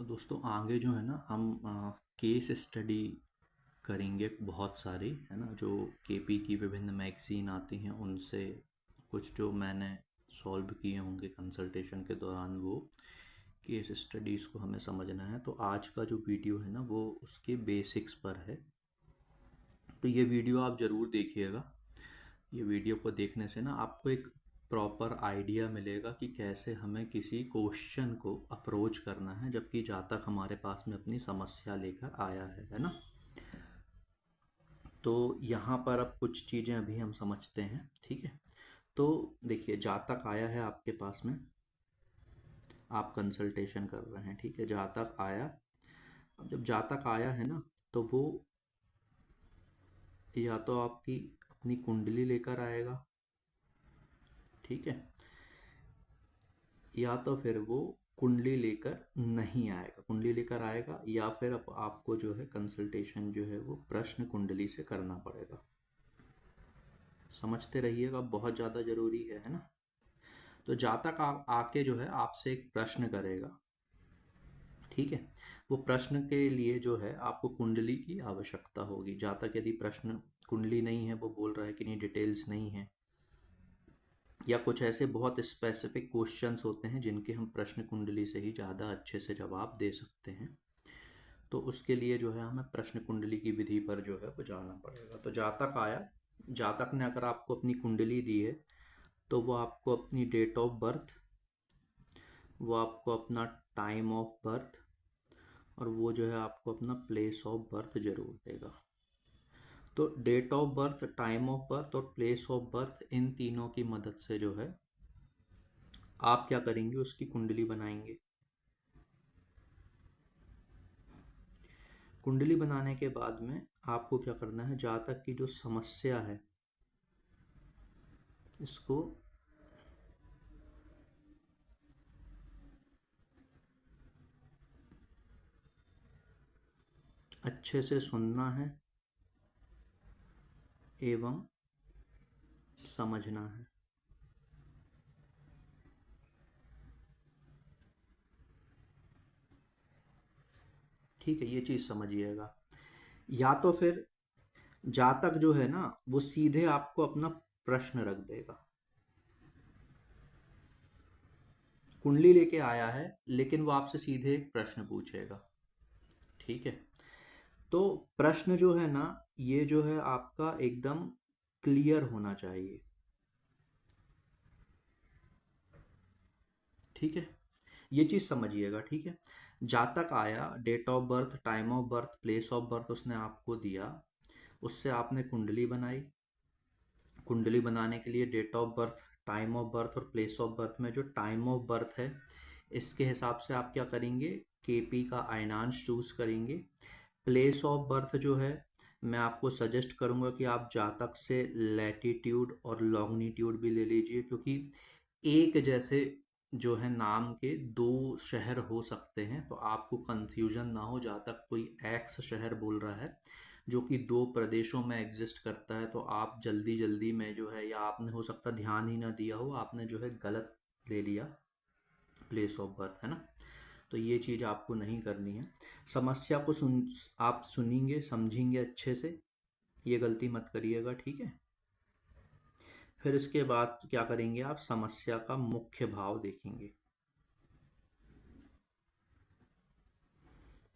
तो दोस्तों आगे जो है ना हम केस स्टडी करेंगे बहुत सारी, है ना, जो केपी की विभिन्न मैगज़ीन आती हैं उनसे कुछ जो मैंने सॉल्व किए होंगे कंसल्टेशन के दौरान, वो केस स्टडीज़ को हमें समझना है। तो आज का जो वीडियो है ना वो उसके बेसिक्स पर है। तो ये वीडियो आप ज़रूर देखिएगा। ये वीडियो को देखने से ना आपको एक प्रॉपर आइडिया मिलेगा कि कैसे हमें किसी क्वेश्चन को अप्रोच करना है जबकि जातक हमारे पास में अपनी समस्या लेकर आया है ना। तो यहाँ पर अब कुछ चीज़ें अभी हम समझते हैं, ठीक है। तो देखिए, जातक आया है आपके पास में, आप कंसल्टेशन कर रहे हैं, ठीक है। जातक आया, अब जब जातक आया है ना तो वो या तो आपकी अपनी कुंडली लेकर आएगा, ठीक है, या तो फिर वो कुंडली लेकर नहीं आएगा, कुंडली लेकर आएगा, या फिर अब आपको जो है कंसल्टेशन जो है वो प्रश्न कुंडली से करना पड़ेगा। समझते रहिएगा, बहुत ज़्यादा ज़रूरी है ना। तो जातक आके जो है आपसे एक प्रश्न करेगा, ठीक है। वो प्रश्न के लिए जो है आपको कुंडली की आवश्यकता होगी। जातक यदि प्रश्न कुंडली नहीं है, वो बोल रहा है कि नहीं डिटेल्स नहीं है, या कुछ ऐसे बहुत स्पेसिफिक क्वेश्चंस होते हैं जिनके हम प्रश्न कुंडली से ही ज़्यादा अच्छे से जवाब दे सकते हैं, तो उसके लिए जो है हमें प्रश्न कुंडली की विधि पर जो है वो जाना पड़ेगा। तो जातक आया, जातक ने अगर आपको अपनी कुंडली दी है तो वो आपको अपनी डेट ऑफ बर्थ, वो आपको अपना टाइम ऑफ बर्थ, और वो जो है आपको अपना प्लेस ऑफ बर्थ जरूर देगा। तो date of birth, time of birth और प्लेस ऑफ बर्थ, इन तीनों की मदद से जो है आप क्या करेंगे, उसकी कुंडली बनाएंगे। कुंडली बनाने के बाद में आपको क्या करना है, जातक की जो समस्या है इसको अच्छे से सुनना है एवं समझना है। ठीक है, ये चीज़ समझिएगा। या तो फिर जातक जो है ना वो सीधे आपको अपना प्रश्न रख देगा। कुंडली लेके आया है लेकिन वो आपसे सीधे एक प्रश्न पूछेगा, ठीक है। तो प्रश्न जो है ना, ये जो है आपका एकदम क्लियर होना चाहिए, ठीक है। ये चीज़ समझिएगा, ठीक है। जातक आया, date of birth, time of birth, place of birth उसने आपको दिया, उससे आपने कुंडली बनाई। कुंडली बनाने के लिए date of birth, time of birth और प्लेस ऑफ बर्थ में जो टाइम ऑफ बर्थ है इसके हिसाब से आप क्या करेंगे, केपी का आयनांश चूज करेंगे। प्लेस ऑफ बर्थ जो है, मैं आपको सजेस्ट करूंगा कि आप जातक से लैटिट्यूड और लॉन्गिट्यूड भी ले लीजिए, क्योंकि एक जैसे जो है नाम के दो शहर हो सकते हैं, तो आपको कंफ्यूजन ना हो। जातक कोई एक्स शहर बोल रहा है जो कि दो प्रदेशों में एग्जिस्ट करता है, तो आप जल्दी जल्दी में जो है, या आपने हो सकता ध्यान ही ना दिया हो, आपने जो है गलत ले लिया प्लेस ऑफ बर्थ, है ना। तो ये चीज़ आपको नहीं करनी है। समस्या को आप सुनेंगे, समझेंगे अच्छे से, ये गलती मत करिएगा, ठीक है। फिर इसके बाद क्या करेंगे, आप समस्या का मुख्य भाव देखेंगे,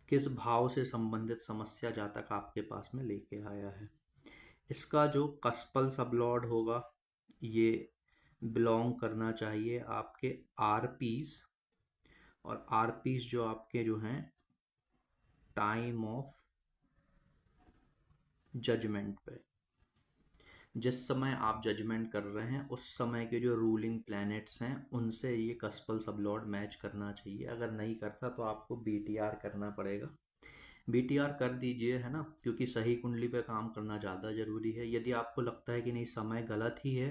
किस भाव से संबंधित समस्या जातक आपके पास में लेके आया है। इसका जो कस्पल सबलॉर्ड होगा ये बिलोंग करना चाहिए आपके आरपीस, और आरपीस जो आपके जो हैं टाइम ऑफ जजमेंट पे, जिस समय आप जजमेंट कर रहे हैं उस समय के जो रूलिंग प्लैनेट्स हैं उनसे ये कस्पल सबलॉर्ड मैच करना चाहिए। अगर नहीं करता तो आपको बीटीआर करना पड़ेगा। बीटीआर कर दीजिए, है ना, क्योंकि सही कुंडली पे काम करना ज़्यादा ज़रूरी है। यदि आपको लगता है कि नहीं समय गलत ही है,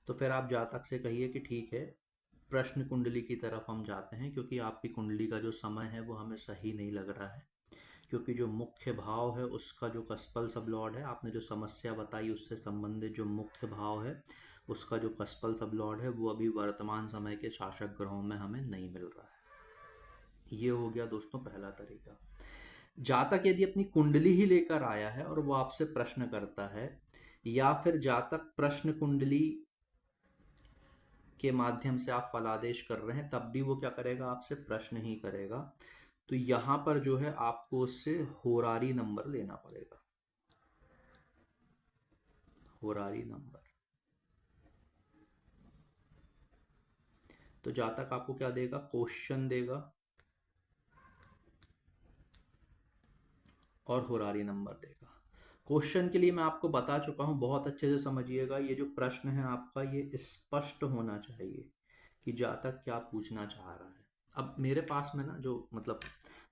तो फिर आप जातक से कहिए कि ठीक है, प्रश्न कुंडली की तरफ हम जाते हैं, क्योंकि आपकी कुंडली का जो समय है वो हमें सही नहीं लग रहा है। क्योंकि जो मुख्य भाव है उसका जो कस्पल सब लॉर्ड है, आपने जो समस्या बताई उससे संबंधित जो मुख्य भाव है उसका जो कस्पल सब लॉर्ड है वो अभी वर्तमान समय के शासक ग्रहों में हमें नहीं मिल रहा है। ये हो गया दोस्तों पहला तरीका। जातक यदि अपनी कुंडली ही लेकर आया है और वो आपसे प्रश्न करता है, या फिर जातक प्रश्न कुंडली के माध्यम से आप फलादेश कर रहे हैं, तब भी वो क्या करेगा, आपसे प्रश्न ही करेगा। तो यहां पर जो है आपको उससे होरारी नंबर लेना पड़ेगा, होरारी नंबर। तो जातक आपको क्या देगा, क्वेश्चन देगा और होरारी नंबर देगा। क्वेश्चन के लिए मैं आपको बता चुका हूं, बहुत अच्छे से समझिएगा। ये जो प्रश्न है आपका, ये स्पष्ट होना चाहिए कि जातक क्या पूछना चाह रहा है। अब मेरे पास में ना, जो मतलब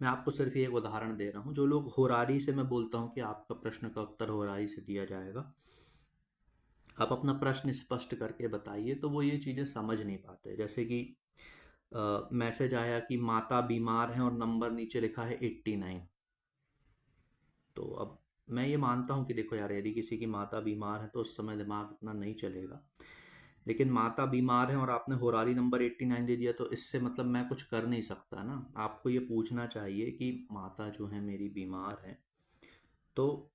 मैं आपको सिर्फ ये एक उदाहरण दे रहा हूँ। जो लोग होरारी से, मैं बोलता हूँ कि आपका प्रश्न का उत्तर होरारी से दिया जाएगा, आप अपना प्रश्न स्पष्ट करके बताइए, तो वो ये चीज़ें समझ नहीं पाते। जैसे कि मैसेज आया कि माता बीमार है और नंबर नीचे लिखा है 89। तो अब मैं ये मानता हूँ कि देखो यार, यदि किसी की माता बीमार है तो उस समय दिमाग इतना नहीं चलेगा। लेकिन माता बीमार है और आपने होरारी नंबर 89 दे दिया, तो इससे मतलब मैं कुछ कर नहीं सकता ना। आपको ये पूछना चाहिए कि माता जो है मेरी बीमार है, तो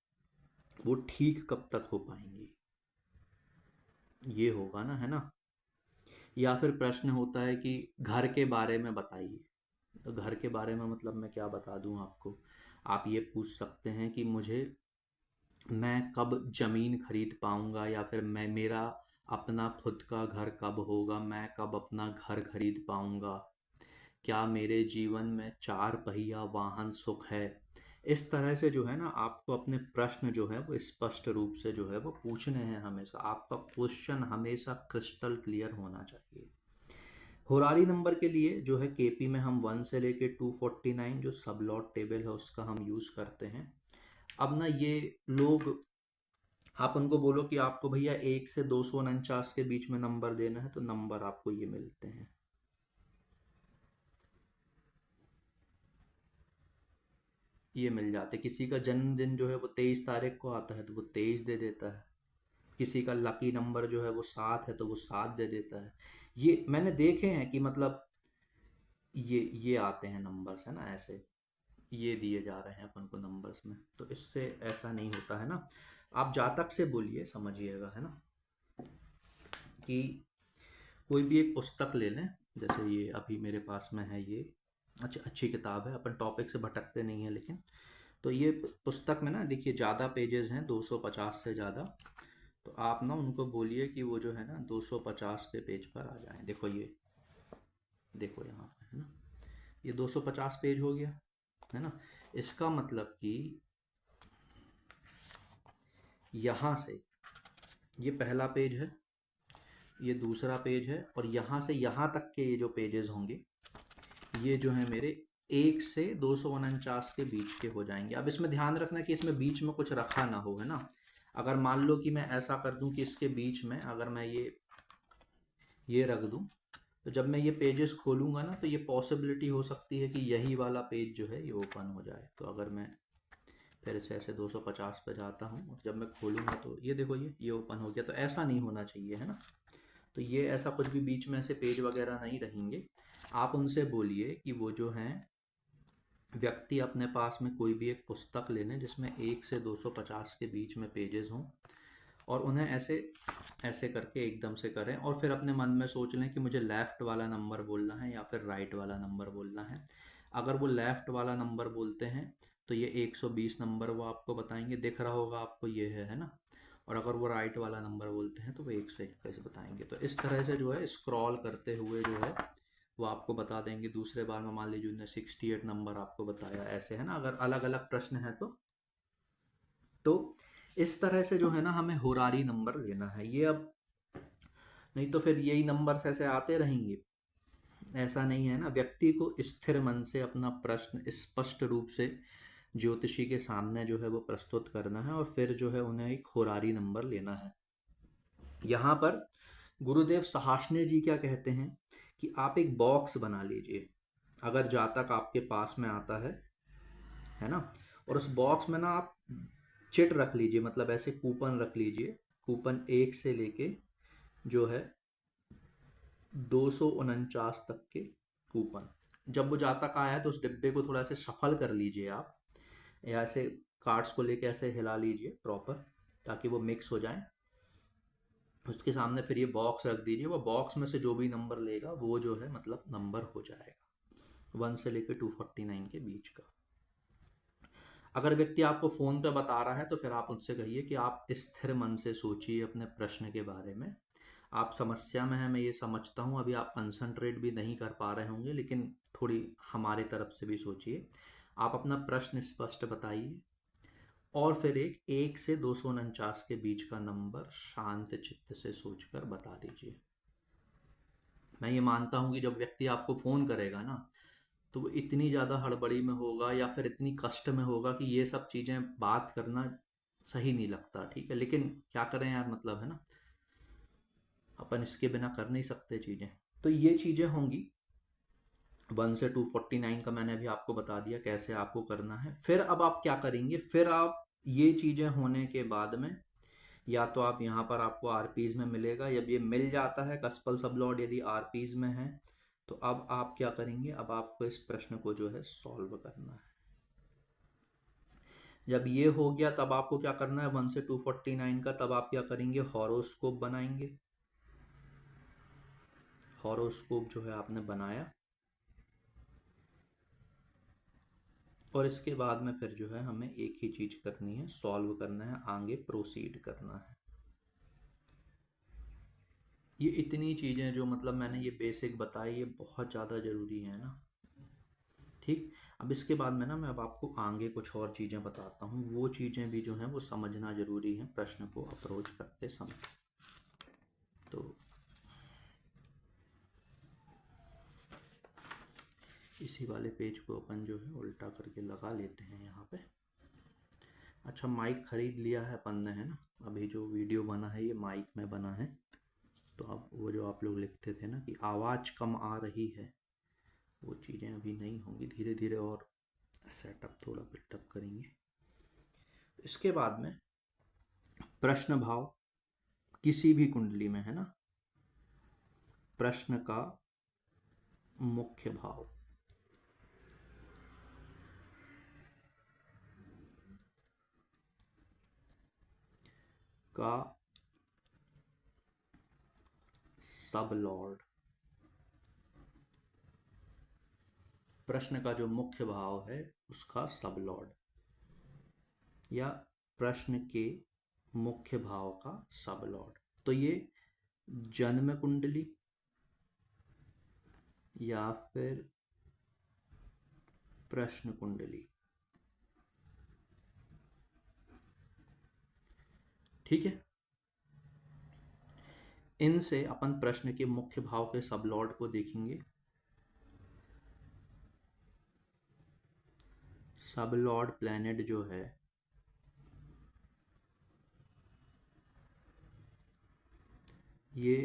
वो ठीक कब तक हो पाएंगी, ये होगा ना, है ना। या फिर प्रश्न होता है कि घर के बारे में बताइए। तो घर के बारे में मतलब मैं क्या बता दूं आपको। आप ये पूछ सकते हैं कि मुझे, मैं कब ज़मीन खरीद पाऊंगा, या फिर मैं, मेरा अपना खुद का घर कब होगा, मैं कब अपना घर खरीद पाऊंगा, क्या मेरे जीवन में चार पहिया वाहन सुख है। इस तरह से जो है ना, आपको अपने प्रश्न जो है वो स्पष्ट रूप से जो है वो पूछने हैं। हमेशा आपका क्वेश्चन हमेशा क्रिस्टल क्लियर होना चाहिए। होरारी नंबर के लिए जो है केपी में हम 1 से लेके 249 जो सब लॉट टेबल है उसका हम यूज़ करते हैं। अब ना ये लोग, आप उनको बोलो कि आपको भैया 1 से 249 के बीच में नंबर देना है, तो नंबर आपको ये मिलते हैं। ये मिल जाते। किसी का जन्मदिन जो है वो 23 तारीख को आता है, तो वो 23 दे देता है। किसी का लकी नंबर जो है वो 7 है, तो वो 7 दे देता है। ये मैंने देखे हैं कि मतलब ये आते हैं नंबर्स, है ना, ऐसे ये दिए जा रहे हैं अपन को नंबर्स में। तो इससे ऐसा नहीं होता है ना। आप जातक से बोलिए, समझिएगा, है ना, कि कोई भी एक पुस्तक ले लें। जैसे ये अभी मेरे पास में है, ये अच्छी अच्छी किताब है, अपन टॉपिक से भटकते नहीं है लेकिन। तो ये पुस्तक में ना देखिए ज़्यादा पेजेस हैं, 250 से ज़्यादा। तो आप ना उनको बोलिए कि वो जो है ना 250 के पेज पर आ जाएं। देखो ये, देखो यहाँ पे है ना, ये 250 पेज हो गया, है ना। इसका मतलब कि यहाँ से ये पहला पेज है, ये दूसरा पेज है, और यहाँ से यहाँ तक के ये जो पेजेस होंगे, ये जो है मेरे 1 से 249 के बीच के हो जाएंगे। अब इसमें ध्यान रखना कि इसमें बीच में कुछ रखा ना हो, है ना। अगर मान लो कि मैं ऐसा कर दूं कि इसके बीच में अगर मैं ये रख दूं, तो जब मैं ये पेजेस खोलूंगा ना, तो ये पॉसिबिलिटी हो सकती है कि यही वाला पेज जो है ये ओपन हो जाए। तो अगर मैं फिर से ऐसे 250 पे जाता हूँ और जब मैं खोलूंगा तो ये देखो, ये ओपन हो गया। तो ऐसा नहीं होना चाहिए, है ना। तो ये ऐसा कुछ भी बीच में ऐसे पेज वगैरह नहीं रहेंगे। आप उनसे बोलिए कि वो जो हैं व्यक्ति अपने पास में कोई भी एक पुस्तक ले लें जिसमें 1 से 250 के बीच में पेजेस हों, और उन्हें ऐसे ऐसे करके एकदम से करें, और फिर अपने मन में सोच लें कि मुझे लेफ़्ट वाला नंबर बोलना है या फिर राइट वाला नंबर बोलना है। अगर वो लेफ़्ट वाला नंबर बोलते हैं तो ये 120 नंबर वो आपको बताएंगे, दिख रहा होगा आपको, ये है ना। और अगर वो राइट वाला नंबर बोलते हैं तो वो 121 बताएंगे। तो इस तरह से जो है स्क्रॉल करते हुए जो है वो आपको बता देंगे। दूसरे बार में मान लीजिए उन्होंने 68 नंबर आपको बताया, ऐसे, है ना, अगर अलग अलग प्रश्न है तो इस तरह से जो है ना हमें होरारी नंबर लेना है ये। अब नहीं तो फिर यही नंबर्स ऐसे आते रहेंगे, ऐसा नहीं है ना। व्यक्ति को स्थिर मन से अपना प्रश्न स्पष्ट रूप से ज्योतिषी के सामने जो है वो प्रस्तुत करना है, और फिर जो है उन्हें एक होरारी नंबर लेना है। यहाँ पर गुरुदेव सहाशने जी क्या कहते हैं कि आप एक बॉक्स बना लीजिए। अगर जातक आपके पास में आता है ना, और उस बॉक्स में ना आप चिट रख लीजिए, मतलब ऐसे कूपन रख लीजिए। कूपन 1 से लेके जो है 249 तक के कूपन, जब वो जातक आया है तो उस डिब्बे को थोड़ा से सफल कर लीजिए आप, या ऐसे कार्ड्स को लेके ऐसे हिला लीजिए प्रॉपर, ताकि वो मिक्स हो जाए। उसके सामने फिर ये बॉक्स रख दीजिए, वो बॉक्स में से जो भी नंबर लेगा वो जो है मतलब नंबर हो जाएगा 1 से लेकर 249 के बीच का। अगर व्यक्ति आपको फ़ोन पे बता रहा है तो फिर आप उनसे कहिए कि आप स्थिर मन से सोचिए अपने प्रश्न के बारे में। आप समस्या में हैं, मैं ये समझता हूँ, अभी आप कंसंट्रेट भी नहीं कर पा रहे होंगे, लेकिन थोड़ी हमारी तरफ से भी सोचिए। आप अपना प्रश्न स्पष्ट बताइए और फिर एक से 249 के बीच का नंबर शांत चित्त से सोचकर बता दीजिए। मैं ये मानता हूँ कि जब व्यक्ति आपको फ़ोन करेगा ना, तो वो इतनी ज़्यादा हड़बड़ी में होगा या फिर इतनी कष्ट में होगा कि ये सब चीज़ें बात करना सही नहीं लगता, ठीक है, लेकिन क्या करें यार, मतलब है ना, अपन इसके बिना कर नहीं सकते चीज़ें। तो ये चीज़ें होंगी। 1 से 249 का मैंने अभी आपको बता दिया कैसे आपको करना है। फिर अब आप क्या करेंगे, फिर आप ये चीज़ें होने के बाद में, या तो आप यहाँ पर आपको आरपीज में मिलेगा, जब ये मिल जाता है कस्पल सबलॉर्ड यदि आरपीज में है, तो अब आप क्या करेंगे, अब आपको इस प्रश्न को जो है सॉल्व करना है। जब ये हो गया तब आपको क्या करना है 1 से 249 का, तब आप क्या करेंगे, हॉरोस्कोप बनाएंगे। हॉरोस्कोप जो है आपने बनाया, और इसके बाद में फिर जो है हमें एक ही चीज करनी है, सॉल्व करना है, आगे प्रोसीड करना है। ये इतनी चीजें जो मतलब मैंने ये बेसिक बताई, ये बहुत ज़्यादा ज़रूरी है ना, ठीक। अब इसके बाद में ना मैं अब आपको आगे कुछ और चीज़ें बताता हूँ, वो चीज़ें भी जो हैं वो समझना ज़रूरी है प्रश्न को अप्रोच करते समय। तो इसी वाले पेज को अपन जो है उल्टा करके लगा लेते हैं यहाँ पे। अच्छा, माइक खरीद लिया है अपन ने, है ना, अभी जो वीडियो बना है ये माइक में बना है। तो अब वो जो आप लोग लिखते थे ना कि आवाज़ कम आ रही है, वो चीज़ें अभी नहीं होंगी, धीरे धीरे और सेटअप थोड़ा बिल्टअप करेंगे। इसके बाद में प्रश्न भाव किसी भी कुंडली में, है ना, प्रश्न का मुख्य भाव, का सब लॉर्ड, प्रश्न का जो मुख्य भाव है उसका सब लॉर्ड, या प्रश्न के मुख्य भाव का सब लॉर्ड। तो ये जन्म कुंडली या फिर प्रश्न कुंडली, ठीक है, इनसे अपन प्रश्न के मुख्य भाव के सब लॉर्ड को देखेंगे। सब लॉर्ड प्लैनेट जो है ये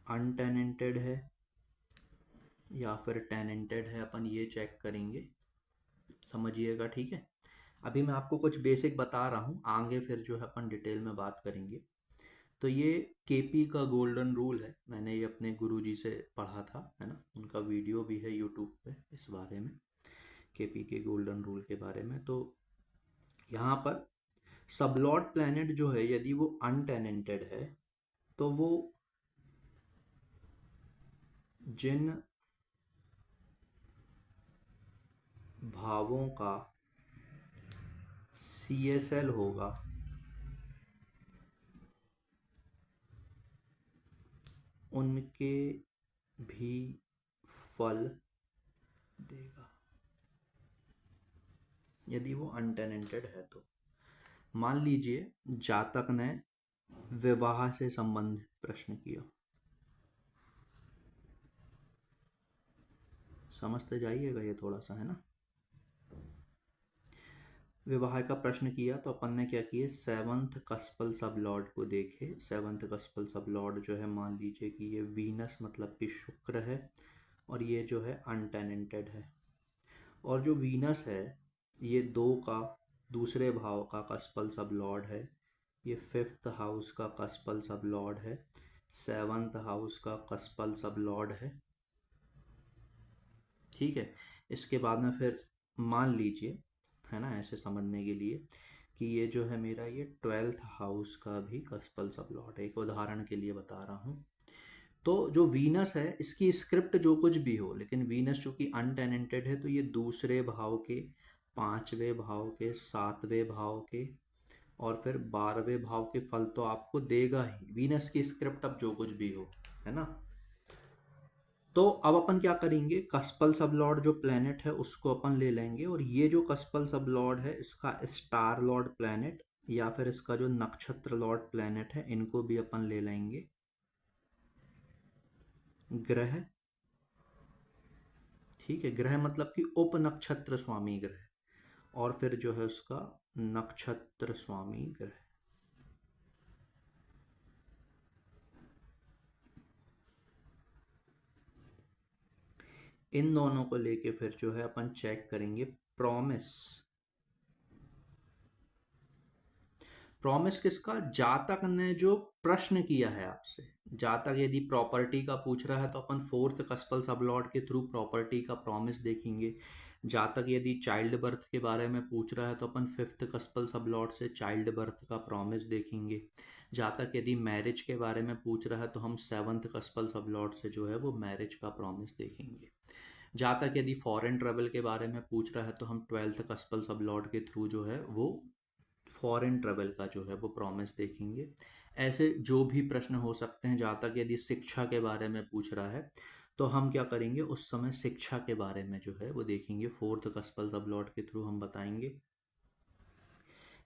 अनटेनेंटेड है या फिर टेनेंटेड है, अपन ये चेक करेंगे, समझिएगा, ठीक है। अभी मैं आपको कुछ बेसिक बता रहा हूँ, आगे फिर जो है अपन डिटेल में बात करेंगे। तो ये केपी का गोल्डन रूल है, मैंने ये अपने गुरुजी से पढ़ा था, है ना, उनका वीडियो भी है यूट्यूब पे इस बारे में, केपी के गोल्डन रूल के बारे में। तो यहाँ पर सबलॉर्ड प्लैनेट जो है यदि वो अनटेनेंटेड है, तो वो जिन भावों का CSL होगा उनके भी फल देगा, यदि वो अनटेनेंटेड है तो। मान लीजिए जातक ने विवाह से संबंधित प्रश्न किया, समझते जाइएगा ये थोड़ा सा, है ना। विवाह का प्रश्न किया तो अपन ने क्या किए, सेवंथ कस्पल सब लॉर्ड को देखे। सेवंथ कस्पल सब लॉर्ड जो है मान लीजिए कि ये वीनस मतलब कि शुक्र है, और ये जो है अनटेनेंटेड है। और जो वीनस है ये 2 का दूसरे भाव का कस्पल सब लॉर्ड है, ये 5th हाउस का कस्पल सब लॉर्ड है, 7th हाउस का कस्पल सब लॉर्ड है, ठीक है। इसके बाद में फिर मान लीजिए, है ना, ऐसे समझने के लिए कि ये जो है मेरा ये 12th हाउस का भी कस्पल सब लॉर्ड है, एक उदाहरण के लिए बता रहा हूँ। तो जो वीनस है इसकी स्क्रिप्ट जो कुछ भी हो, लेकिन वीनस चूंकि अनटेनेंटेड है तो ये दूसरे भाव के, पांचवें भाव के, सातवें भाव के और फिर 12वें भाव के फल तो आपको देगा ही, वीनस की स्क्रिप्ट अब जो कुछ भी हो, है ना। तो अब अपन क्या करेंगे, कस्पल सब लॉर्ड जो प्लेनेट है उसको अपन ले लेंगे, और ये जो कस्पल सब लॉर्ड है इसका स्टार लॉर्ड प्लेनेट या फिर इसका जो नक्षत्र लॉर्ड प्लेनेट है इनको भी अपन ले लेंगे ग्रह। ठीक है, ग्रह मतलब कि उप नक्षत्र स्वामी ग्रह, और फिर जो है उसका नक्षत्र स्वामी ग्रह। इन दोनों को लेके फिर जो है अपन चेक करेंगे प्रॉमिस। प्रॉमिस किसका, जातक ने जो प्रश्न किया है आपसे। जातक यदि प्रॉपर्टी का पूछ रहा है तो अपन फोर्थ कस्पल सब लॉर्ड के थ्रू प्रॉपर्टी का प्रॉमिस देखेंगे। जातक यदि चाइल्ड बर्थ के बारे में पूछ रहा है तो अपन फिफ्थ कस्पल सब लॉर्ड से चाइल्ड बर्थ का प्रॉमिस देखेंगे। जातक यदि मैरिज के बारे में पूछ रहा है तो हम सेवंथ कस्पल सब लॉर्ड से जो है वो मैरिज का प्रॉमिस देखेंगे। जातक यदि फॉरेन ट्रेवल के बारे में पूछ रहा है तो हम 12th कस्पल सब लॉर्ड के थ्रू जो है वो फॉरेन ट्रेवल का जो है वो प्रॉमिस देखेंगे। ऐसे जो भी प्रश्न हो सकते हैं, जहाँ तक यदि शिक्षा के बारे में पूछ रहा है तो हम क्या करेंगे, उस समय शिक्षा के बारे में जो है वो देखेंगे, फोर्थ कस्पल सब लॉर्ड के थ्रू हम बताएंगे।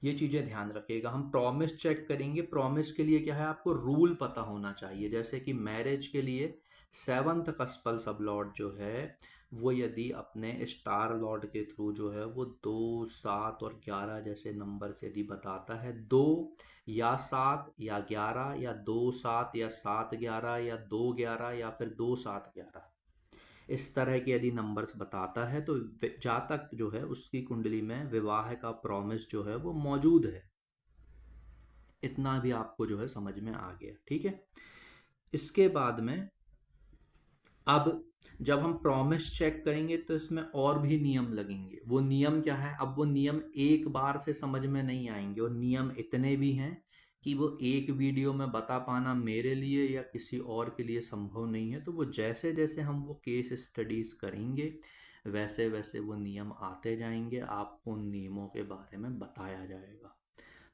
ये चीज़ें ध्यान रखिएगा। हम प्रॉमिस चेक करेंगे, प्रॉमिस के लिए क्या है आपको रूल पता होना चाहिए, जैसे कि मैरिज के लिए सेवंथ कस्पल सब लॉर्ड जो है वो यदि अपने स्टार लॉर्ड के थ्रू जो है वो 2, 7 और 11 जैसे नंबर से यदि बताता है, 2 या 7 या 11 या 2, 7 या 7, 11 या 2, 11 या फिर 2, 7, 11, इस तरह के यदि नंबर्स बताता है तो जातक जो है उसकी कुंडली में विवाह का प्रॉमिस जो है वो मौजूद है। इतना भी आपको जो है समझ में आ गया, ठीक है। इसके बाद में अब जब हम प्रॉमिस चेक करेंगे तो इसमें और भी नियम लगेंगे। वो नियम क्या है, अब वो नियम एक बार से समझ में नहीं आएंगे, और नियम इतने भी हैं कि वो एक वीडियो में बता पाना मेरे लिए या किसी और के लिए संभव नहीं है। तो वो जैसे जैसे हम वो केस स्टडीज करेंगे वैसे वैसे वो नियम आते जाएंगे, आपको उन नियमों के बारे में बताया जाएगा।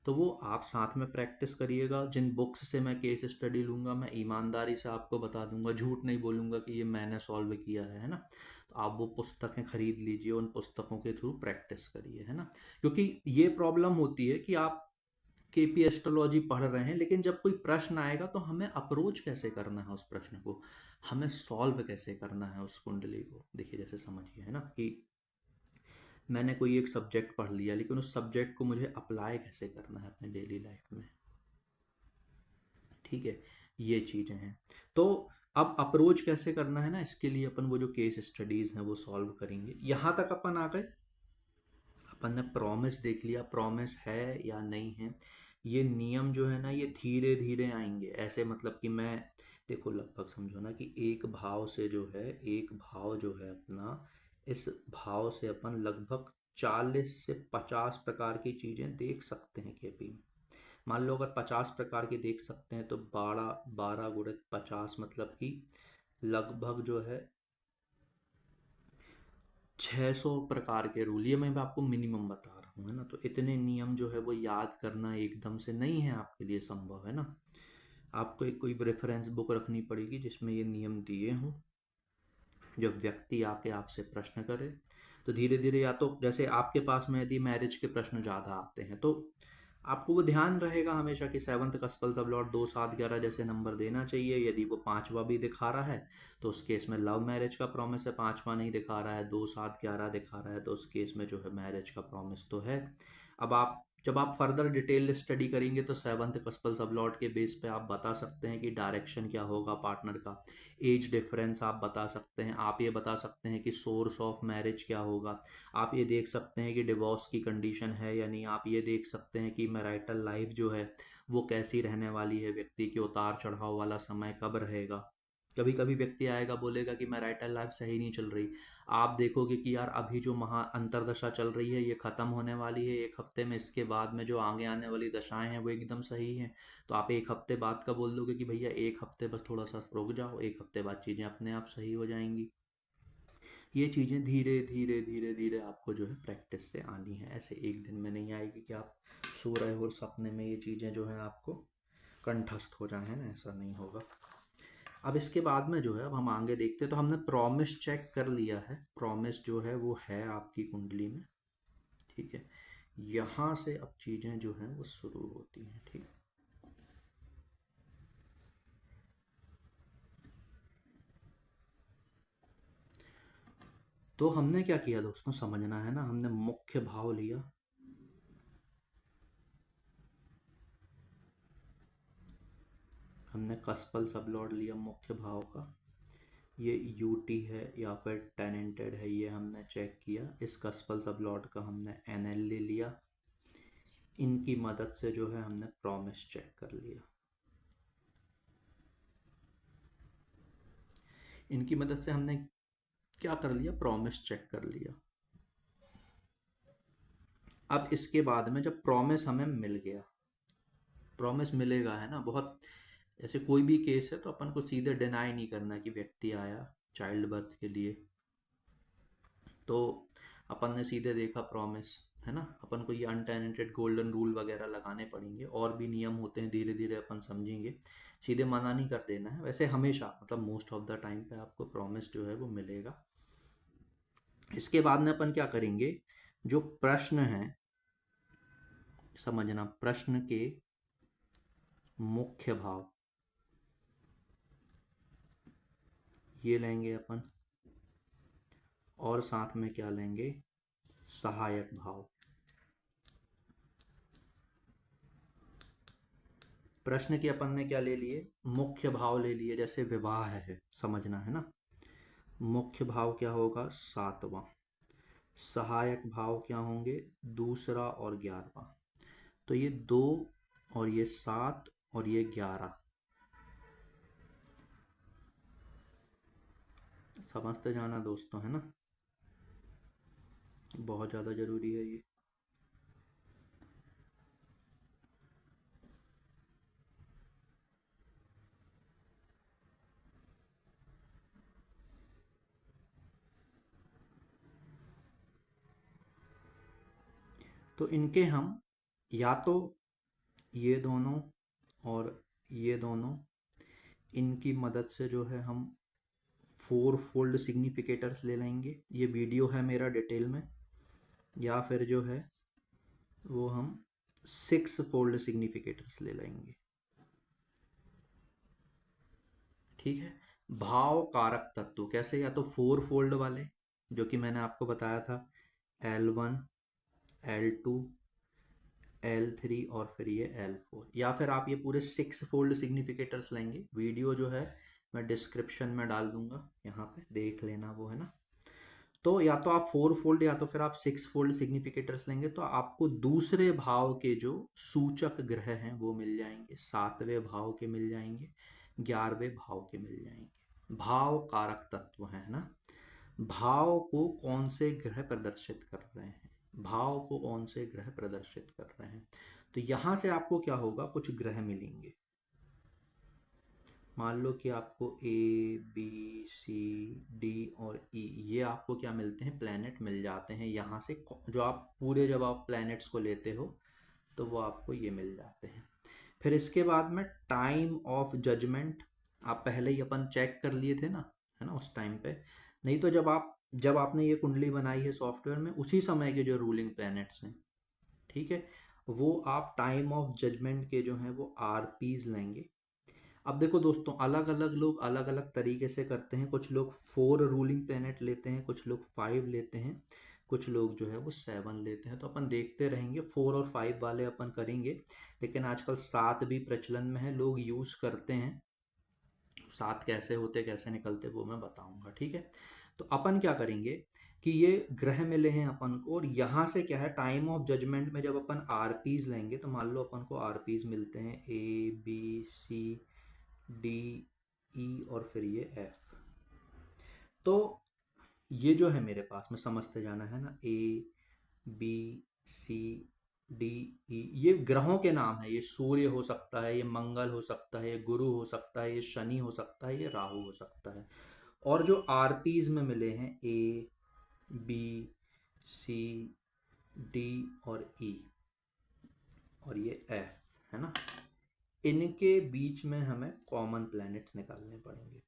तो वो आप साथ में प्रैक्टिस करिएगा। जिन बुक्स से मैं केस स्टडी लूँगा मैं ईमानदारी से आपको बता दूंगा, झूठ नहीं बोलूँगा कि ये मैंने सॉल्व किया है ना। तो आप वो पुस्तकें खरीद लीजिए, उन पुस्तकों के थ्रू प्रैक्टिस करिए, है ना। क्योंकि ये प्रॉब्लम होती है कि आप केपी एस्ट्रोलॉजी पढ़ रहे हैं लेकिन जब कोई प्रश्न आएगा तो हमें अप्रोच कैसे करना है उस प्रश्न को, हमें सॉल्व कैसे करना है उस कुंडली को। देखिए जैसे समझिए, है ना, कि मैंने कोई एक सब्जेक्ट पढ़ लिया लेकिन उस सब्जेक्ट को मुझे अप्लाई कैसे करना है अपने डेली लाइफ में, ठीक है, ये चीज़ें हैं। तो अब अप्रोच कैसे करना है ना, इसके लिए अपन वो जो केस स्टडीज़ हैं वो सॉल्व करेंगे। यहाँ तक अपन आ गए, अपन ने प्रॉमिस देख लिया, प्रॉमिस है या नहीं है। ये नियम जो है ना ये धीरे धीरे आएंगे, ऐसे मतलब कि मैं, देखो लगभग समझो ना कि एक भाव से जो है, एक भाव जो है अपना, इस भाव से अपन लगभग 40 से 50 प्रकार की चीज़ें देख सकते हैं केपी में। मान लो अगर 50 प्रकार की देख सकते हैं तो 12 गुणित 50 मतलब कि लगभग जो है 600 प्रकार के रूल। ये मैं आपको मिनिमम बता रहा हूँ, है ना। तो इतने नियम जो है वो याद करना एकदम से नहीं है आपके लिए संभव, है ना। आपको एक कोई रेफरेंस बुक रखनी पड़ेगी जिसमें ये नियम दिए हों। जब व्यक्ति आके आपसे प्रश्न करे तो धीरे धीरे, या तो जैसे आपके पास में यदि मैरिज के प्रश्न ज़्यादा आते हैं तो आपको वो ध्यान रहेगा हमेशा कि सेवंथ कस्पल सब लॉर्ड 2, 7, 11 जैसे नंबर देना चाहिए। यदि वो पांचवा भी दिखा रहा है तो उस केस में लव मैरिज का प्रॉमिस है, पांचवा नहीं दिखा रहा है, 2, 7, 11 दिखा रहा है तो उस केस में जो है मैरिज का प्रॉमिस तो है। अब आप जब आप फर्दर डिटेल स्टडी करेंगे तो सेवंथ कस्पल सब लॉर्ड के बेस पे आप बता सकते हैं कि डायरेक्शन क्या होगा पार्टनर का, एज डिफरेंस आप बता सकते हैं, आप ये बता सकते हैं कि सोर्स ऑफ मैरिज क्या होगा, आप ये देख सकते हैं कि डिवोर्स की कंडीशन है या नहीं, आप ये देख सकते हैं कि मैरिटल लाइफ जो है वो कैसी रहने वाली है, व्यक्ति के उतार चढ़ाव वाला समय कब रहेगा, कभी कभी व्यक्ति आएगा बोलेगा कि मैं राइटर लाइफ सही नहीं चल रही। आप देखोगे कि यार अभी जो महा अंतरदशा चल रही है ये ख़त्म होने वाली है 1 हफ्ते में, इसके बाद में जो आगे आने वाली दशाएं हैं वो एकदम सही हैं। तो आप 1 हफ्ते बाद का बोल दोगे कि भैया 1 हफ्ते बस थोड़ा सा रुक जाओ, 1 हफ्ते बाद चीज़ें अपने आप सही हो जाएंगी। ये चीज़ें धीरे धीरे धीरे धीरे आपको जो है प्रैक्टिस से आनी है, ऐसे एक दिन में नहीं आएगी कि आप सो रहे हो और सपने में ये चीज़ें जो है आपको कंठस्थ हो जाए, है ना, ऐसा नहीं होगा। अब इसके बाद में जो है अब हम आगे देखते हैं। तो हमने प्रॉमिस चेक कर लिया है, प्रॉमिस जो है वो है आपकी कुंडली में, ठीक है। यहाँ से अब चीज़ें जो हैं वो शुरू होती हैं, ठीक है। तो हमने क्या किया दोस्तों, समझना है ना, हमने मुख्य भाव लिया, हमने कस्पल सबलॉर्ड लिया मुख्य भाव का, ये यूटी है या फिर टेनेंटेड है ये हमने चेक किया। इस कस्पल सबलॉर्ड का हमने एनएल ले लिया, इनकी मदद से जो है हमने प्रॉमिस चेक कर लिया, इनकी मदद से हमने क्या कर लिया, प्रॉमिस चेक कर लिया। अब इसके बाद में जब प्रॉमिस हमें मिल गया, प्रॉमिस मिलेगा है ना, बहुत ऐसे कोई भी केस है तो अपन को सीधे डिनाई नहीं करना कि व्यक्ति आया चाइल्ड बर्थ के लिए, तो अपन ने सीधे देखा प्रॉमिस, है ना, अपन को ये अनटेनेंटेड गोल्डन रूल वगैरह लगाने पड़ेंगे, और भी नियम होते हैं, धीरे धीरे अपन समझेंगे, सीधे मना नहीं कर देना है। वैसे हमेशा मतलब मोस्ट ऑफ द टाइम पे आपको प्रॉमिस जो है वो मिलेगा। इसके बाद में अपन क्या करेंगे, जो प्रश्न है समझना, प्रश्न के मुख्य भाव ये लेंगे अपन, और साथ में क्या लेंगे, सहायक भाव। प्रश्न के अपन ने क्या ले लिए, मुख्य भाव ले लिए, जैसे विवाह है, समझना है ना, मुख्य भाव क्या होगा 7वां, सहायक भाव क्या होंगे 2 और 11वां। तो ये 2 और ये 7 और ये 11 समझते जाना दोस्तों, है ना, बहुत ज़्यादा ज़रूरी है ये। तो इनके हम या तो ये दोनों और ये दोनों, इनकी मदद से जो है हम 4 फोल्ड सिग्निफिकेटर्स ले लेंगे, ये वीडियो है मेरा डिटेल में, या फिर जो है वो हम 6 फोल्ड सिग्निफिकेटर्स ले लेंगे, ठीक है। भाव कारक तत्व कैसे, या तो 4 फोल्ड वाले जो कि मैंने आपको बताया था, L1 L2 L3 और फिर ये L4, या फिर आप ये पूरे 6 फोल्ड सिग्निफिकेटर्स लेंगे, वीडियो जो है मैं डिस्क्रिप्शन में डाल दूंगा, यहाँ पे देख लेना वो, है ना। तो या तो आप 4 फोल्ड या तो फिर आप 6 फोल्ड सिग्निफिकेटर्स लेंगे, तो आपको दूसरे भाव के जो सूचक ग्रह हैं वो मिल जाएंगे, 7वें भाव के मिल जाएंगे, 11वें भाव के मिल जाएंगे। भाव कारक तत्व है ना, भाव को कौन से ग्रह प्रदर्शित कर रहे हैं, भाव को कौन से ग्रह प्रदर्शित कर रहे हैं। तो यहां से आपको क्या होगा, कुछ ग्रह मिलेंगे, मान लो कि आपको A B C D और E, ये आपको क्या मिलते हैं, प्लैनेट मिल जाते हैं यहाँ से, जो आप पूरे जब आप प्लैनेट्स को लेते हो तो वो आपको ये मिल जाते हैं। फिर इसके बाद में टाइम ऑफ जजमेंट, आप पहले ही अपन चेक कर लिए थे ना, है ना, उस टाइम पे, नहीं तो जब आपने ये कुंडली बनाई है सॉफ्टवेयर में, उसी समय के जो रूलिंग प्लैनेट्स हैं, ठीक है, वो आप टाइम ऑफ जजमेंट के जो हैं वो RPs लेंगे। अब देखो दोस्तों, अलग अलग लोग अलग अलग तरीके से करते हैं, कुछ लोग 4 रूलिंग प्लैनेट लेते हैं, कुछ लोग 5 लेते हैं, कुछ लोग जो है वो 7 लेते हैं, तो अपन देखते रहेंगे, 4 और 5 वाले अपन करेंगे, लेकिन आजकल 7 भी प्रचलन में है, लोग यूज़ करते हैं, 7 कैसे होते कैसे निकलते वो मैं बताऊंगा, ठीक है। तो अपन क्या करेंगे कि ये ग्रह मिले हैं अपन को, और यहाँ से क्या है, टाइम ऑफ जजमेंट में जब अपन RPs लेंगे, तो मान लो अपन को RPs मिलते हैं A B C D ई और फिर ये एफ। तो ये जो है मेरे पास में समझते जाना है ना, ए बी सी डी ई, ये ग्रहों के नाम है। ये सूर्य हो सकता है, ये मंगल हो सकता है, ये गुरु हो सकता है, ये शनि हो सकता है, ये राहु हो सकता है। और जो आरपीज में मिले हैं ए बी सी डी और ई और ये एफ है ना, इनके बीच में हमें कॉमन प्लैनेट्स निकालने पड़ेंगे।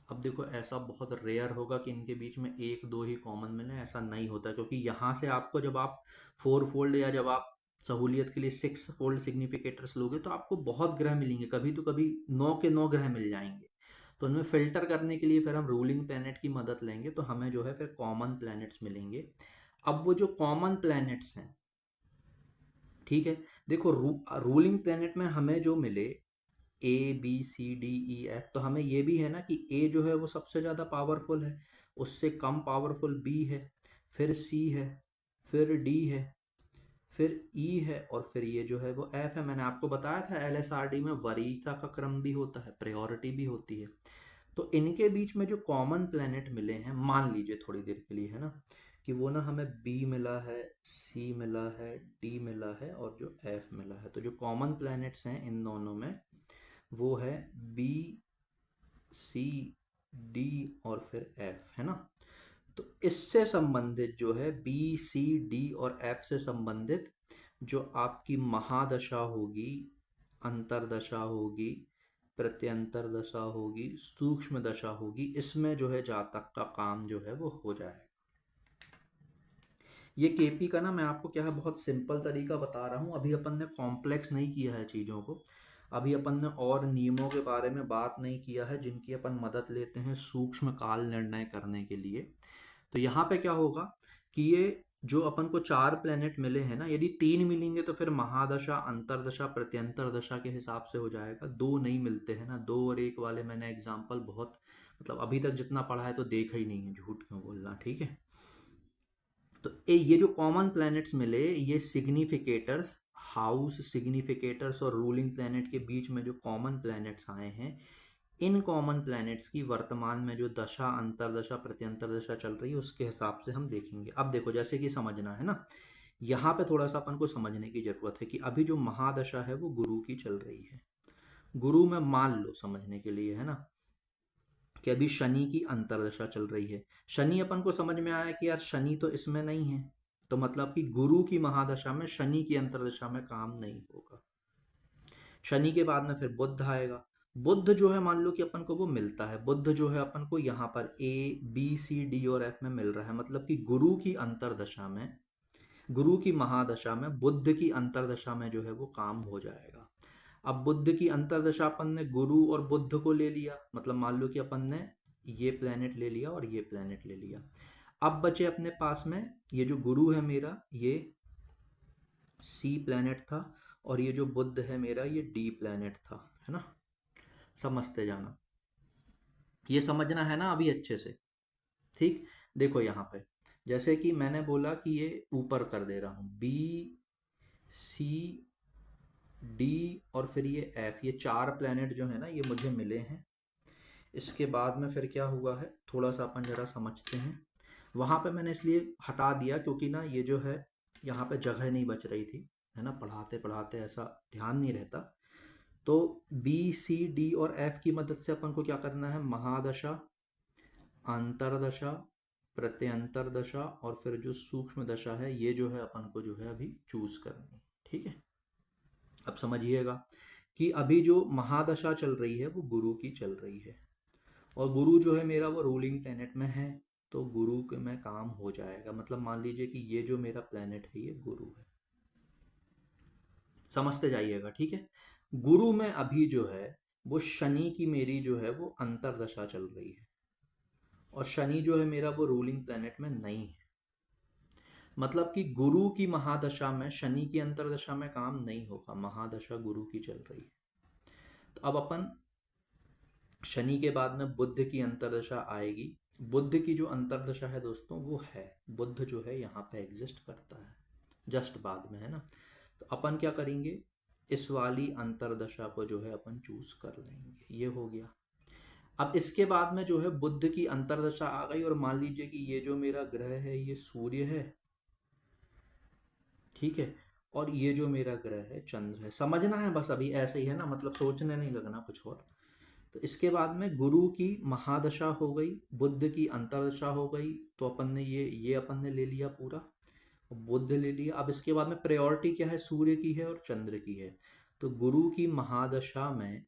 अब देखो ऐसा बहुत रेयर होगा कि इनके बीच में एक दो ही कॉमन मिले, ऐसा नहीं होता, क्योंकि यहाँ से आपको जब आप 4 फोल्ड या जब आप सहूलियत के लिए 6 फोल्ड सिग्निफिकेटर्स लोगे तो आपको बहुत ग्रह मिलेंगे, कभी तो कभी 9 के 9 ग्रह मिल जाएंगे। तो उनमें फिल्टर करने के लिए फिर हम रूलिंग प्लैनेट की मदद लेंगे, तो हमें जो है फिर कॉमन प्लैनेट्स मिलेंगे। अब वो जो कॉमन प्लैनेट्स हैं, ठीक है, देखो रूलिंग प्लैनेट में हमें जो मिले A B C D E F, तो हमें ये भी है ना कि ए जो है वो सबसे ज़्यादा पावरफुल है, उससे कम पावरफुल बी है, फिर सी है, फिर डी है, फिर ई है, और फिर ये जो है वो एफ है। मैंने आपको बताया था एलएसआरडी में वरीयता का क्रम भी होता है, प्रायोरिटी भी होती है। तो इनके बीच में जो कॉमन प्लैनेट मिले हैं, मान लीजिए थोड़ी देर के लिए है ना, कि वो ना हमें बी मिला है, सी मिला है, डी मिला है और जो एफ मिला है। तो जो कॉमन प्लैनेट्स हैं इन दोनों में वो है बी सी डी और फिर एफ है ना। तो इससे संबंधित जो है बी सी डी और एफ से संबंधित जो आपकी महादशा होगी, अंतरदशा होगी, प्रत्यंतर दशा होगी, सूक्ष्म दशा होगी, इसमें जो है जातक का काम जो है वो हो जाएगा। ये केपी का ना मैं आपको क्या है बहुत सिंपल तरीका बता रहा हूँ, अभी अपन ने कॉम्प्लेक्स नहीं किया है चीज़ों को, अभी अपन ने और नियमों के बारे में बात नहीं किया है जिनकी अपन मदद लेते हैं सूक्ष्म काल निर्णय करने के लिए। तो यहाँ पे क्या होगा कि ये जो अपन को 4 प्लेनेट मिले हैं ना, यदि 3 मिलेंगे तो फिर महादशा, अंतरदशा, प्रत्यंतर दशा के हिसाब से हो जाएगा। 2 नहीं मिलते हैं ना, 2 और 1 वाले मैंने एग्जाम्पल बहुत, मतलब अभी तक जितना पढ़ा है तो देखा ही नहीं है, झूठ क्यों बोलना, ठीक है। तो ये जो कॉमन प्लैनेट्स मिले, ये सिग्निफिकेटर्स, हाउस सिग्निफिकेटर्स और रूलिंग प्लैनेट के बीच में जो कॉमन प्लैनेट्स आए हैं, इन कॉमन प्लैनेट्स की वर्तमान में जो दशा, अंतरदशा, प्रत्यंतर दशा चल रही है उसके हिसाब से हम देखेंगे। अब देखो जैसे कि समझना है ना, यहाँ पे थोड़ा सा अपन को समझने की जरूरत है कि अभी जो महादशा है वो गुरु की चल रही है। गुरु में मान लो समझने के लिए है ना कि अभी शनि की अंतरदशा चल रही है। शनि अपन को समझ में आया कि यार शनि तो इसमें नहीं है, तो मतलब कि गुरु की महादशा में शनि की अंतरदशा में काम नहीं होगा। शनि के बाद में फिर बुध आएगा। बुध जो है मान लो कि अपन को वो मिलता है, बुध जो है अपन को यहाँ पर ए बी सी डी और एफ में मिल रहा है, मतलब कि गुरु की अंतरदशा में, गुरु की महादशा में बुध की अंतरदशा में जो है वो काम हो जाएगा। अब बुध की अंतरदशा अपन ने गुरु और बुध को ले लिया, मतलब मान लो कि अपन ने ये प्लेनेट ले लिया और ये प्लेनेट ले लिया। अब बचे अपने पास में ये जो गुरु है मेरा, ये सी प्लेनेट था, और ये जो बुध है मेरा ये डी प्लेनेट था, है ना। समझते जाना, ये समझना है ना अभी अच्छे से, ठीक। देखो यहाँ पे जैसे कि मैंने बोला कि ये ऊपर कर दे रहा हूँ, बी सी डी और फिर ये एफ, ये 4 प्लेनेट जो है ना ये मुझे मिले हैं। इसके बाद में फिर क्या हुआ है थोड़ा सा अपन जरा समझते हैं। वहां पे मैंने इसलिए हटा दिया क्योंकि ना ये जो है यहाँ पे जगह नहीं बच रही थी, है ना, पढ़ाते पढ़ाते ऐसा ध्यान नहीं रहता। तो बी सी डी और एफ की मदद से अपन को क्या करना है, महादशा, अंतरदशा, प्रत्यंतर दशा और फिर जो सूक्ष्म दशा है ये जो है अपन को जो है अभी चूज करनी है, ठीक है। अब समझिएगा कि अभी जो महादशा चल रही है वो गुरु की चल रही है, और गुरु जो है मेरा वो रूलिंग प्लेनेट में है, तो गुरु के में काम हो जाएगा। मतलब मान लीजिए कि ये जो मेरा प्लेनेट है ये गुरु है, समझते जाइएगा, ठीक है। गुरु में अभी जो है वो शनि की मेरी जो है वो अंतरदशा चल रही है, और शनि जो है मेरा वो रूलिंग प्लेनेट में नहीं है। मतलब कि गुरु की महादशा में शनि की अंतरदशा में काम नहीं होगा, महादशा गुरु की चल रही है। तो अब अपन शनि के बाद में बुध की अंतरदशा आएगी। बुध की जो अंतरदशा है दोस्तों वो है, बुध जो है यहाँ पे एग्जिस्ट करता है, जस्ट बाद में, है ना। तो अपन क्या करेंगे, इस वाली अंतरदशा को जो है अपन चूज कर लेंगे। ये हो गया। अब इसके बाद में जो है बुध की अंतरदशा आ गई, और मान लीजिए कि ये जो मेरा ग्रह है ये सूर्य है, ठीक है, और ये जो मेरा ग्रह है चंद्र है। समझना है बस, अभी ऐसे ही है ना, मतलब सोचने नहीं लगना कुछ और। तो इसके बाद में गुरु की महादशा हो गई, बुध की अंतरदशा हो गई, तो अपन ने ये अपन ने ले लिया पूरा, बुध ले लिया। अब इसके बाद में प्रायोरिटी क्या है, सूर्य की है और चंद्र की है। तो गुरु की महादशा में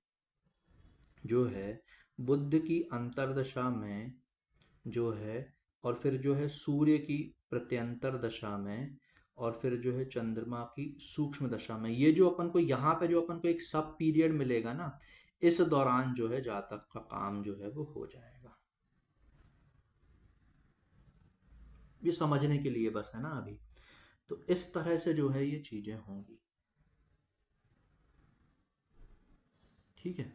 जो है, बुध की अंतरदशा में जो है, और फिर जो है सूर्य की प्रत्यंतर दशा में, और फिर जो है चंद्रमा की सूक्ष्म दशा में, ये जो अपन को यहाँ पे जो अपन को एक सब पीरियड मिलेगा ना, इस दौरान जो है जातक का काम जो है वो हो जाएगा। ये समझने के लिए बस है ना अभी। तो इस तरह से जो है ये चीजें होंगी, ठीक है।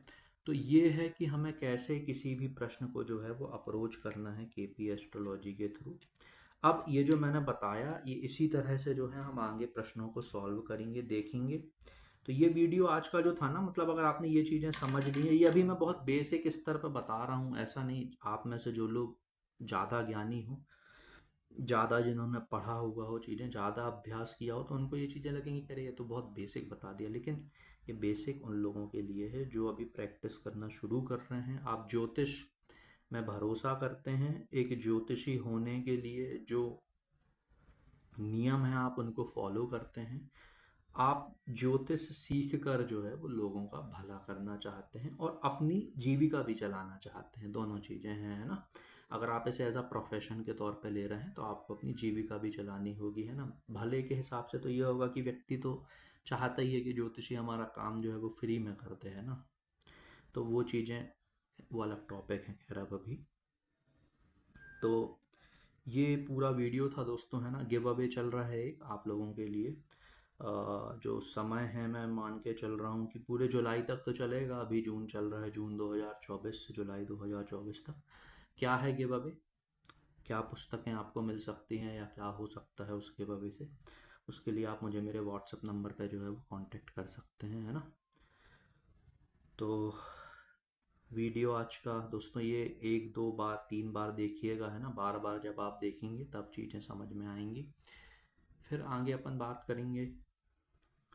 तो ये है कि हमें कैसे किसी भी प्रश्न को जो है वो अप्रोच करना है केपी एस्ट्रोलॉजी के थ्रू। अब ये जो मैंने बताया, ये इसी तरह से जो है हम आगे प्रश्नों को सॉल्व करेंगे, देखेंगे। तो ये वीडियो आज का जो था ना, मतलब अगर आपने ये चीज़ें समझ ली है, ये अभी मैं बहुत बेसिक स्तर पर बता रहा हूँ, ऐसा नहीं आप में से जो लोग ज़्यादा ज्ञानी हो, ज़्यादा जिन्होंने पढ़ा हुआ हो, चीज़ें ज़्यादा अभ्यास किया हो, तो उनको ये चीज़ें लगेंगी कि अरे ये तो बहुत बेसिक बता दिया। लेकिन ये बेसिक उन लोगों के लिए है जो अभी प्रैक्टिस करना शुरू कर रहे हैं। आप ज्योतिष में भरोसा करते हैं, एक ज्योतिषी होने के लिए जो नियम है आप उनको फॉलो करते हैं, आप ज्योतिष सीख कर जो है वो लोगों का भला करना चाहते हैं और अपनी जीविका भी चलाना चाहते हैं, दोनों चीज़ें हैं, है ना। अगर आप इसे एज अ प्रोफेशन के तौर पे ले रहे हैं तो आपको अपनी जीविका भी चलानी होगी, है ना। भले के हिसाब से तो ये होगा कि व्यक्ति तो चाहता ही है कि ज्योतिषी हमारा काम जो है वो फ्री में करते हैं ना। तो वो चीज़ें वो अलग टॉपिक है, खैर अब अभी। तो ये पूरा वीडियो था दोस्तों, है ना। गिव अवे चल रहा है एक आप लोगों के लिए। जो समय है मैं मान के चल रहा हूँ कि पूरे जुलाई तक तो चलेगा। अभी जून चल रहा है, जून 2024 से जुलाई 2024 तक। क्या है गिव अवे, क्या पुस्तकें आपको मिल सकती हैं या क्या हो सकता है उस गिव अवे से, उसके लिए आप मुझे मेरे व्हाट्सएप नंबर पे जो है वो कांटेक्ट कर सकते हैं, है ना। तो वीडियो आज का दोस्तों ये 1 2 बार 3 बार देखिएगा, है ना। बार बार जब आप देखेंगे तब चीज़ें समझ में आएंगी, फिर आगे अपन बात करेंगे,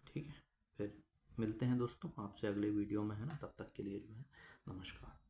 ठीक है। फिर मिलते हैं दोस्तों आपसे अगले वीडियो में, है ना। तब तक के लिए जो है नमस्कार।